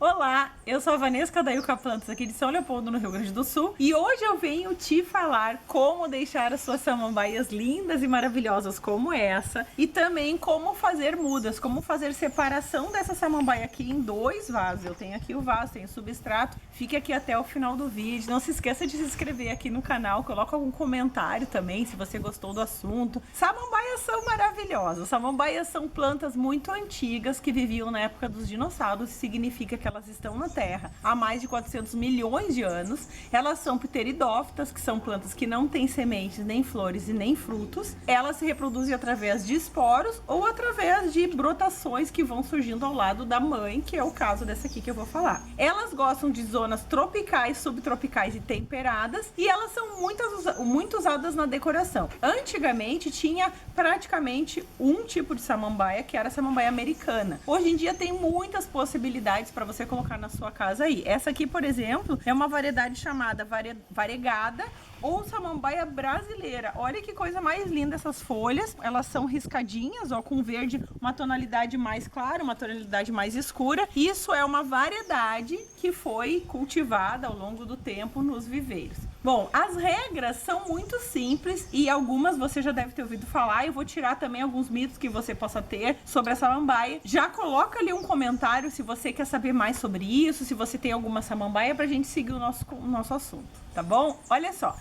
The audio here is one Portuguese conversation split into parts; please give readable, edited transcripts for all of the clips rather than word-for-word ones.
Olá, eu sou a Vanessa Cadailca Plantas aqui de São Leopoldo, no Rio Grande do Sul, e hoje eu venho te falar como deixar as suas samambaias lindas e maravilhosas como essa, e também como fazer mudas, como fazer separação dessa samambaia aqui em dois vasos. Eu tenho aqui o vaso, tenho o substrato, fique aqui até o final do vídeo. Não se esqueça de se inscrever aqui no canal, coloca algum comentário também se você gostou do assunto. Samambaias são maravilhosas, samambaias são plantas muito antigas que viviam na época dos dinossauros, significa que elas estão na Terra há mais de 400 milhões de anos. Elas são pteridófitas, que são plantas que não têm sementes, nem flores e nem frutos. Elas se reproduzem através de esporos ou através de brotações que vão surgindo ao lado da mãe, que é o caso dessa aqui que eu vou falar. Elas gostam de zonas tropicais, subtropicais e temperadas, e elas são muito usadas na decoração. Antigamente tinha praticamente um tipo de samambaia, que era a samambaia americana. Hoje em dia tem muitas possibilidades para você colocar na sua casa aí. Essa aqui, por exemplo, é uma variedade chamada variegada ou samambaia brasileira. Olha que coisa mais linda essas folhas. Elas são riscadinhas, ó, com verde, uma tonalidade mais clara, uma tonalidade mais escura. Isso é uma variedade que foi cultivada ao longo do tempo nos viveiros. Bom, as regras são muito simples e algumas você já deve ter ouvido falar. Eu vou tirar também alguns mitos que você possa ter sobre a samambaia. Já coloca ali um comentário se você quer saber mais sobre isso, se você tem alguma samambaia, pra gente seguir o nosso assunto, tá bom? Olha só,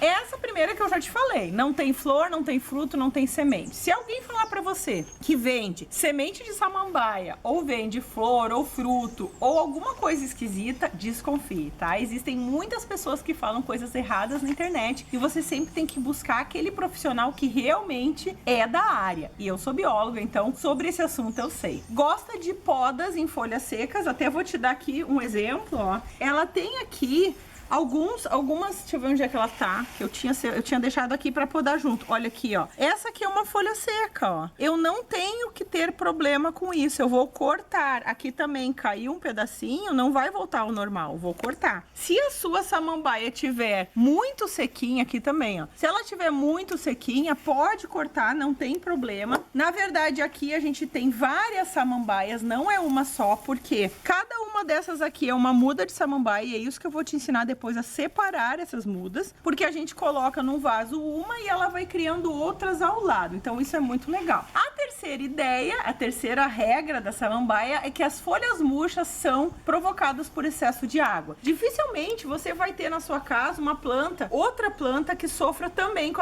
essa primeira que eu já te falei, não tem flor, não tem fruto, não tem semente. Se alguém falar pra você que vende semente de samambaia, ou vende flor, ou fruto, ou alguma coisa esquisita, desconfie, tá? Existem muitas pessoas que falam coisas erradas na internet e você sempre tem que buscar aquele profissional que realmente é da área. E eu sou bióloga, então sobre esse assunto eu sei. Gosta de podas em folhas secas, até vou te dar aqui um exemplo, ó. Ela tem aqui algumas, deixa eu ver onde é que ela tá, que eu tinha deixado aqui pra podar junto. Olha aqui, ó. Essa aqui é uma folha seca, ó. Eu não tenho que ter problema com isso. Eu vou cortar. Aqui também caiu um pedacinho, não vai voltar ao normal. Vou cortar. Se a sua samambaia tiver muito sequinha, aqui também, ó. Se ela tiver muito sequinha, pode cortar, não tem problema. Na verdade, aqui a gente tem várias samambaias, não é uma só, porque cada uma dessas aqui é uma muda de samambaia e é isso que eu vou te ensinar depois a separar essas mudas, porque a gente coloca num vaso uma e ela vai criando outras ao lado. Então isso é muito legal. A terceira ideia, a terceira regra da samambaia é que as folhas murchas são provocadas por excesso de água. Dificilmente você vai ter na sua casa outra planta que sofra também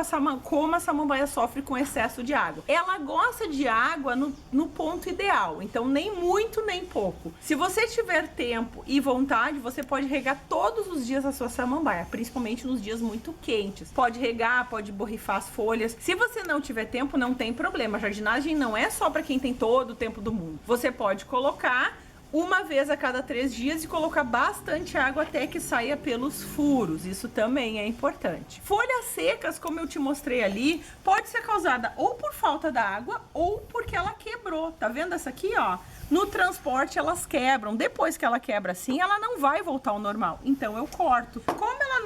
como a samambaia sofre com excesso de água. Ela gosta de água no ponto ideal, então nem muito nem pouco. Se você tiver tempo e vontade, você pode regar todos os dias a sua samambaia, principalmente nos dias muito quentes. Pode regar, pode borrifar as folhas. Se você não tiver tempo, não tem problema. A jardinagem não é só para quem tem todo o tempo do mundo. Você pode colocar uma vez a cada 3 dias e colocar bastante água até que saia pelos furos. Isso também é importante. Folhas secas, como eu te mostrei ali, pode ser causada ou por falta d'água ou porque ela quebrou. Tá vendo essa aqui, ó? No transporte elas quebram. Depois que ela quebra assim, ela não vai voltar ao normal. Então eu corto. Como ela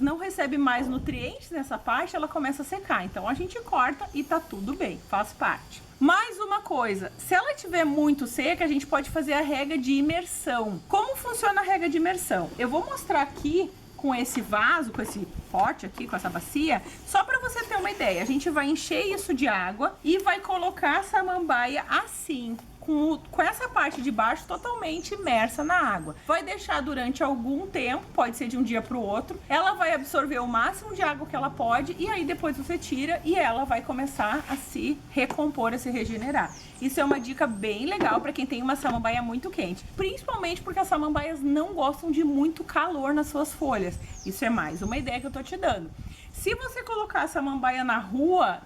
não recebe mais nutrientes nessa parte, ela começa a secar. Então a gente corta e tá tudo bem, faz parte. Mais uma coisa, se ela estiver muito seca, a gente pode fazer a rega de imersão. Como funciona a rega de imersão? Eu vou mostrar aqui com esse vaso, com esse pote aqui, com essa bacia, só para você ter uma ideia. A gente vai encher isso de água e vai colocar a samambaia assim, com essa parte de baixo totalmente imersa na água. Vai deixar durante algum tempo, pode ser de um dia para o outro. Ela vai absorver o máximo de água que ela pode e aí depois você tira e ela vai começar a se recompor, a se regenerar. Isso é uma dica bem legal para quem tem uma samambaia muito quente, principalmente porque as samambaias não gostam de muito calor nas suas folhas. Isso é mais uma ideia que eu tô te dando. Se você colocar a samambaia na rua,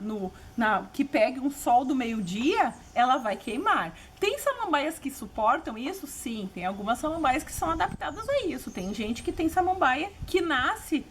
que pegue um sol do meio-dia, ela vai queimar. Tem samambaias que suportam isso? Sim, tem algumas samambaias que são adaptadas a isso. Tem gente que tem samambaia que nasce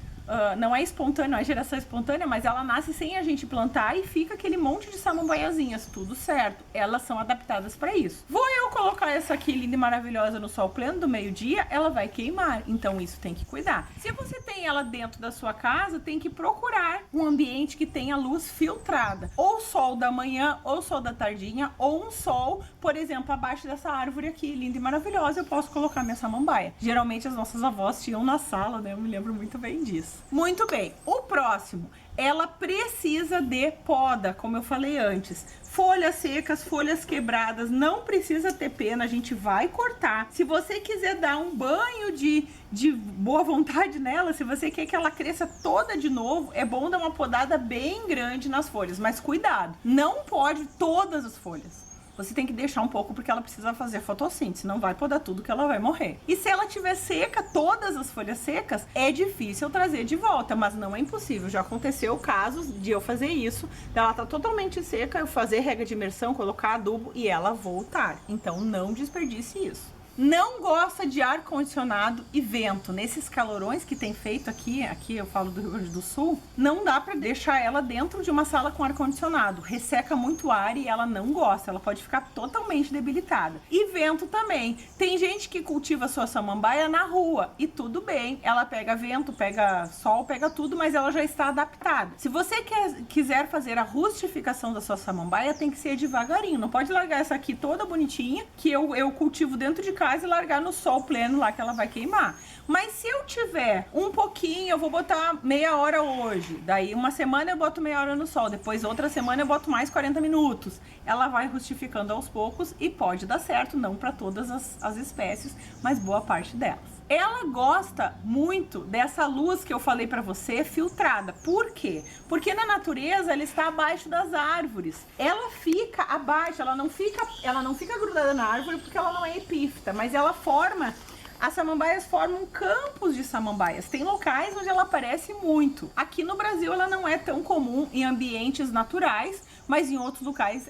não é espontânea, não é geração espontânea, mas ela nasce sem a gente plantar e fica aquele monte de samambaiazinhas, tudo certo. Elas são adaptadas para isso. Vou eu colocar essa aqui linda e maravilhosa no sol pleno do meio-dia, ela vai queimar, então isso tem que cuidar. Se você tem ela dentro da sua casa, tem que procurar um ambiente que tenha luz filtrada, ou sol da manhã, ou sol da tardinha, ou um sol, por exemplo, abaixo dessa árvore aqui, linda e maravilhosa, eu posso colocar minha samambaia. Geralmente as nossas avós tinham na sala, né? Eu me lembro muito bem disso. Muito bem, o próximo, ela precisa de poda, como eu falei antes. Folhas secas, folhas quebradas, não precisa ter pena, a gente vai cortar. Se você quiser dar um banho de boa vontade nela, se você quer que ela cresça toda de novo, é bom dar uma podada bem grande nas folhas, mas cuidado, não pode todas as folhas. Você tem que deixar um pouco porque ela precisa fazer fotossíntese, não vai podar tudo que ela vai morrer. E se ela estiver seca, todas as folhas secas, é difícil trazer de volta, mas não é impossível. Já aconteceu casos de eu fazer isso, ela tá totalmente seca, eu fazer rega de imersão, colocar adubo e ela voltar. Então não desperdice isso. Não gosta de ar-condicionado e vento. Nesses calorões que tem feito aqui eu falo do Rio Grande do Sul, não dá para deixar ela dentro de uma sala com ar-condicionado. Resseca muito ar e ela não gosta, ela pode ficar totalmente debilitada. E vento também. Tem gente que cultiva sua samambaia na rua e tudo bem, ela pega vento, pega sol, pega tudo, mas ela já está adaptada. Se você quiser fazer a rustificação da sua samambaia, tem que ser devagarinho. Não pode largar essa aqui toda bonitinha, que eu cultivo dentro de casa e largar no sol pleno lá que ela vai queimar. Mas se eu tiver um pouquinho, eu vou botar meia hora hoje, daí uma semana eu boto meia hora no sol, depois outra semana eu boto mais 40 minutos. Ela vai rustificando aos poucos e pode dar certo, não para todas as espécies, mas boa parte delas. Ela gosta muito dessa luz que eu falei pra você, filtrada. Por quê? Porque na natureza ela está abaixo das árvores. Ela fica abaixo, ela não fica grudada na árvore porque ela não é epífita, mas ela forma. As samambaias formam campos de samambaias. Tem locais onde ela aparece muito. Aqui no Brasil ela não é tão comum em ambientes naturais, mas em outros locais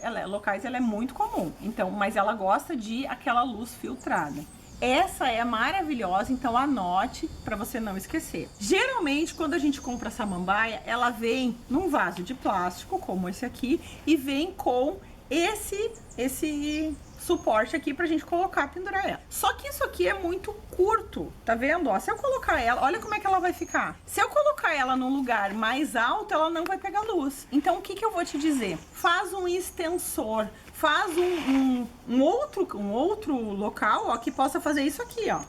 ela é muito comum. Então, mas ela gosta de aquela luz filtrada. Essa é maravilhosa, então anote para você não esquecer. Geralmente, quando a gente compra samambaia, ela vem num vaso de plástico, como esse aqui, e vem com esse suporte aqui pra gente colocar, pendurar ela. Só que isso aqui é muito curto, tá vendo? Ó, se eu colocar ela, olha como é que ela vai ficar. Se eu colocar ela num lugar mais alto, ela não vai pegar luz. Então, o que eu vou te dizer? Faz um extensor, faz um outro local, ó, que possa fazer isso aqui, ó.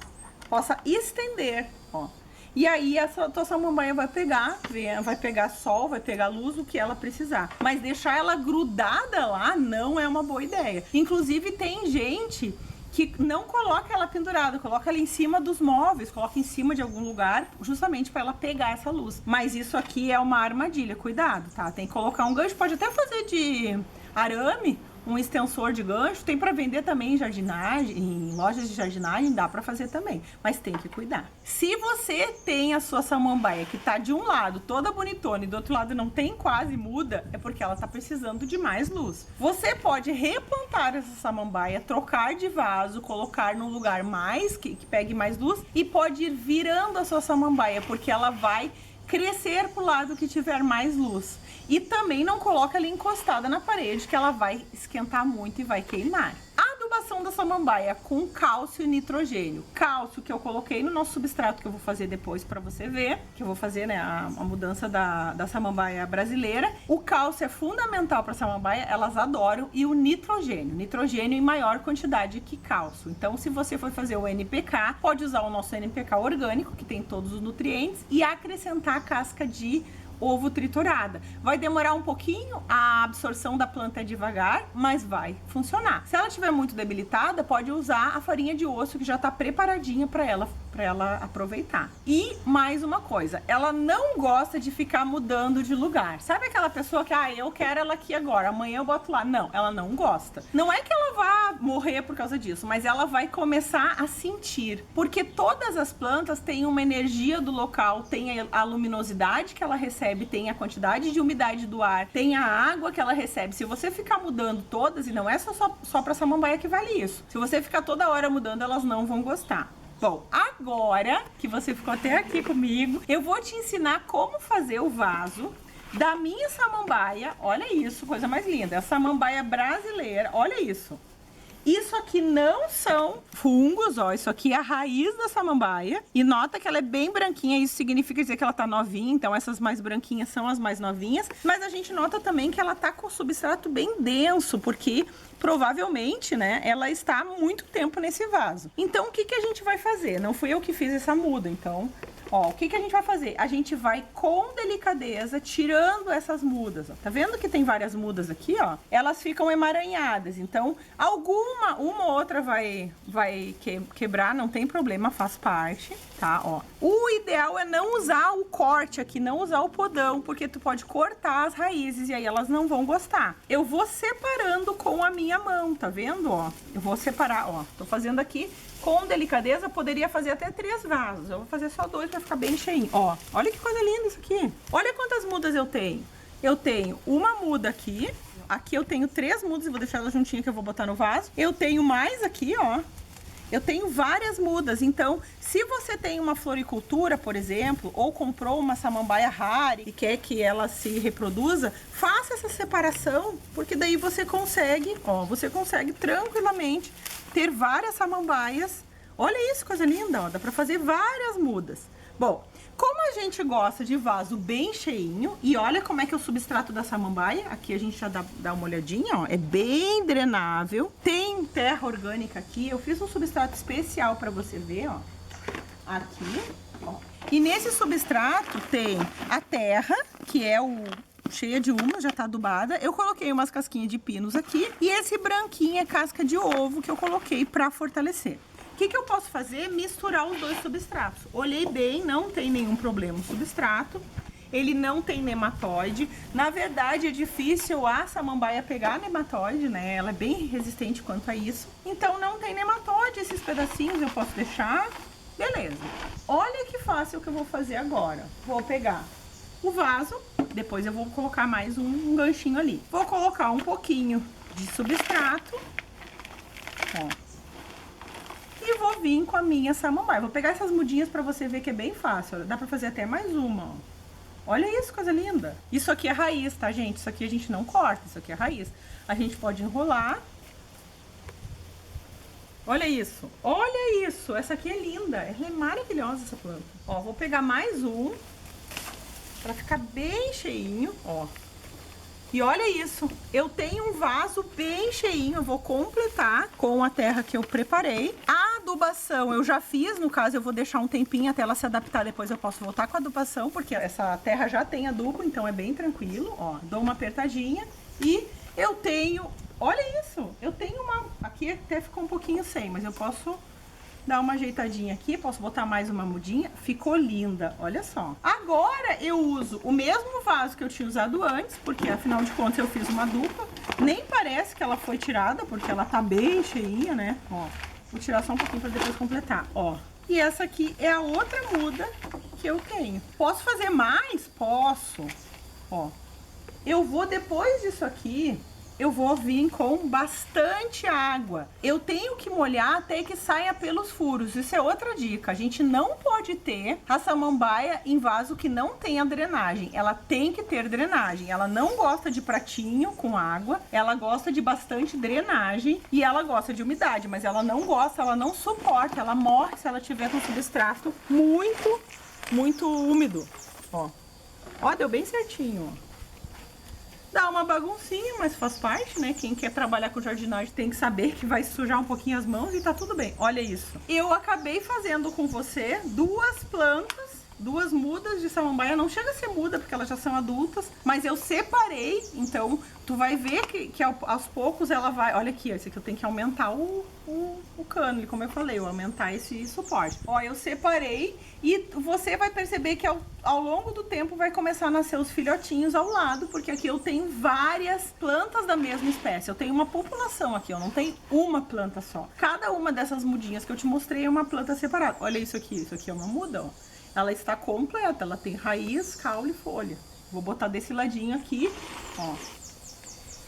Possa estender, ó. E aí a tua samambaia vai pegar sol, vai pegar luz, o que ela precisar. Mas deixar ela grudada lá não é uma boa ideia. Inclusive tem gente que não coloca ela pendurada, coloca ela em cima dos móveis, coloca em cima de algum lugar, justamente para ela pegar essa luz. Mas isso aqui é uma armadilha, cuidado, tá? Tem que colocar um gancho, pode até fazer de arame, um extensor de gancho, tem para vender também em jardinagem, em lojas de jardinagem, dá para fazer também, mas tem que cuidar. Se você tem a sua samambaia que tá de um lado toda bonitona e do outro lado não tem quase muda, é porque ela tá precisando de mais luz. Você pode replantar essa samambaia, trocar de vaso, colocar num lugar mais que pegue mais luz e pode ir virando a sua samambaia, porque ela vai crescer pro lado que tiver mais luz. E também não coloca ela encostada na parede, que ela vai esquentar muito e vai queimar. A adubação da samambaia com cálcio e nitrogênio. Cálcio que eu coloquei no nosso substrato, que eu vou fazer depois para você ver, que eu vou fazer, né, a mudança da samambaia brasileira. O cálcio é fundamental para a samambaia, elas adoram. E o nitrogênio em maior quantidade que cálcio. Então, se você for fazer o NPK, pode usar o nosso NPK orgânico, que tem todos os nutrientes, e acrescentar a casca de ovo triturada. Vai demorar um pouquinho, a absorção da planta é devagar, mas vai funcionar. Se ela estiver muito debilitada, pode usar a farinha de osso que já está preparadinha para ela aproveitar. E mais uma coisa, ela não gosta de ficar mudando de lugar. Sabe aquela pessoa que, eu quero ela aqui agora, amanhã eu boto lá? Não, ela não gosta. Não é que ela vá morrer por causa disso, mas ela vai começar a sentir, porque todas as plantas têm uma energia do local, tem a luminosidade que ela recebe, tem a quantidade de umidade do ar, tem a água que ela recebe. Se você ficar mudando todas, e não é só para samambaia que vale isso, se você ficar toda hora mudando, elas não vão gostar. Bom, a agora que você ficou até aqui comigo, eu vou te ensinar como fazer o vaso da minha samambaia. Olha isso, coisa mais linda. A samambaia brasileira, olha isso. Isso aqui não são fungos, ó. Isso aqui é a raiz da samambaia. E nota que ela é bem branquinha. Isso significa dizer que ela tá novinha. Então essas mais branquinhas são as mais novinhas. Mas a gente nota também que ela tá com o substrato bem denso, porque provavelmente, né, ela está há muito tempo nesse vaso. Então o que que a gente vai fazer? Não fui eu que fiz essa muda, então... Ó, o que que a gente vai fazer? A gente vai com delicadeza tirando essas mudas, ó. Tá vendo que tem várias mudas aqui, ó? Elas ficam emaranhadas, então uma ou outra vai quebrar, não tem problema, faz parte, tá? Ó, o ideal é não usar o corte aqui, não usar o podão, porque tu pode cortar as raízes e aí elas não vão gostar. Eu vou separando com a minha mão, tá vendo, ó? Eu vou separar, ó, tô fazendo aqui com delicadeza, poderia fazer até 3 vasos. Eu vou fazer só 2 pra ficar bem cheinho. Ó, olha que coisa linda isso aqui. Olha quantas mudas eu tenho. Eu tenho uma muda aqui. Aqui eu tenho 3 mudas, eu vou deixar elas juntinhas que eu vou botar no vaso. Eu tenho mais aqui, ó. Eu tenho várias mudas, então se você tem uma floricultura, por exemplo, ou comprou uma samambaia rara e quer que ela se reproduza, faça essa separação, porque daí você consegue, ó, você consegue tranquilamente ter várias samambaias. Olha isso, coisa linda, ó, dá pra fazer várias mudas. Bom, como a gente gosta de vaso bem cheinho, e olha como é que é o substrato da samambaia, aqui a gente já dá uma olhadinha, ó, é bem drenável, tem terra orgânica aqui, eu fiz um substrato especial pra você ver, ó, aqui, ó. E nesse substrato tem a terra, que é cheia de humus, já tá adubada. Eu coloquei umas casquinhas de pinos aqui, e esse branquinho é casca de ovo que eu coloquei pra fortalecer. O que que eu posso fazer? Misturar os 2 substratos. Olhei bem, não tem nenhum problema o substrato. Ele não tem nematóide. Na verdade, é difícil a samambaia pegar nematóide, né? Ela é bem resistente quanto a isso. Então, não tem nematóide. Esses pedacinhos eu posso deixar. Beleza. Olha que fácil que eu vou fazer agora. Vou pegar o vaso. Depois eu vou colocar mais um ganchinho ali. Vou colocar um pouquinho de substrato. Ó. E vou vir com a minha samambaia. Vou pegar essas mudinhas pra você ver que é bem fácil. Dá pra fazer até mais uma, ó. Olha isso, coisa linda. Isso aqui é raiz, tá, gente? Isso aqui a gente não corta, isso aqui é raiz. A gente pode enrolar. Olha isso. Olha isso. Essa aqui é linda. Ela é maravilhosa, essa planta. Ó, vou pegar mais um pra ficar bem cheinho, ó. E olha isso, eu tenho um vaso bem cheinho, eu vou completar com a terra que eu preparei. A adubação eu já fiz, no caso eu vou deixar um tempinho até ela se adaptar, depois eu posso voltar com a adubação, porque essa terra já tem adubo, então é bem tranquilo, ó. Dou uma apertadinha e eu tenho, olha isso, eu tenho uma, aqui até ficou um pouquinho sem, mas eu posso dar uma ajeitadinha aqui, posso botar mais uma mudinha, ficou linda, olha só. Agora eu uso o mesmo vaso que eu tinha usado antes, porque afinal de contas eu fiz uma dupla, nem parece que ela foi tirada, porque ela tá bem cheinha, né, ó. Vou tirar só um pouquinho pra depois completar, ó. E essa aqui é a outra muda que eu tenho. Posso fazer mais? Posso, ó. Eu vou, depois disso aqui, eu vou vir com bastante água. Eu tenho que molhar até que saia pelos furos. Isso é outra dica. A gente não pode ter a samambaia em vaso que não tenha drenagem. Ela tem que ter drenagem. Ela não gosta de pratinho com água. Ela gosta de bastante drenagem. E ela gosta de umidade. Mas ela não gosta, ela não suporta. Ela morre se ela tiver com substrato muito úmido. Ó. Ó, deu bem certinho, ó. Dá uma baguncinha, mas faz parte, né? Quem quer trabalhar com jardinagem tem que saber que vai sujar um pouquinho as mãos e tá tudo bem. Olha isso. Eu acabei fazendo com você 2 plantas, 2 mudas de samambaia. Não chega a ser muda, porque elas já são adultas, mas eu separei, então tu vai ver que aos poucos ela vai... Olha aqui, ó, esse aqui eu tenho que aumentar o cano, como eu falei, eu aumentar esse suporte. Ó, eu separei e você vai perceber que ao longo do tempo vai começar a nascer os filhotinhos ao lado, porque aqui eu tenho várias plantas da mesma espécie. Eu tenho uma população aqui, eu não tenho uma planta só. Cada uma dessas mudinhas que eu te mostrei é uma planta separada. Olha isso aqui é uma muda, ó. Ela está completa, ela tem raiz, caule e folha. Vou botar desse ladinho aqui, ó.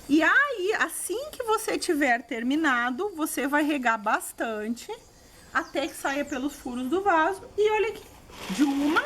E aí, assim que você tiver terminado, você vai regar bastante até que saia pelos furos do vaso. E olha aqui, de uma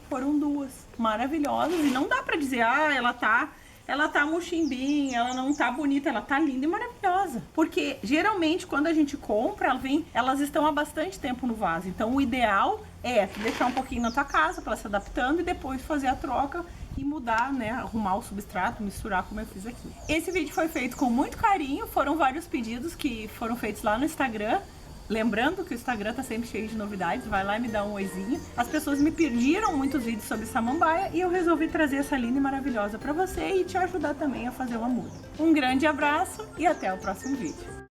foram duas maravilhosas. E não dá pra dizer, ela tá muximbinha, ela não tá bonita, ela tá linda e maravilhosa. Porque geralmente quando a gente compra, elas estão há bastante tempo no vaso. Então o ideal é deixar um pouquinho na tua casa para se adaptando e depois fazer a troca e mudar, né, arrumar o substrato, misturar como eu fiz aqui. Esse vídeo foi feito com muito carinho, foram vários pedidos que foram feitos lá no Instagram. Lembrando que o Instagram tá sempre cheio de novidades, vai lá e me dá um oizinho. As pessoas me pediram muitos vídeos sobre samambaia e eu resolvi trazer essa linda e maravilhosa para você e te ajudar também a fazer uma muda. Um grande abraço e até o próximo vídeo.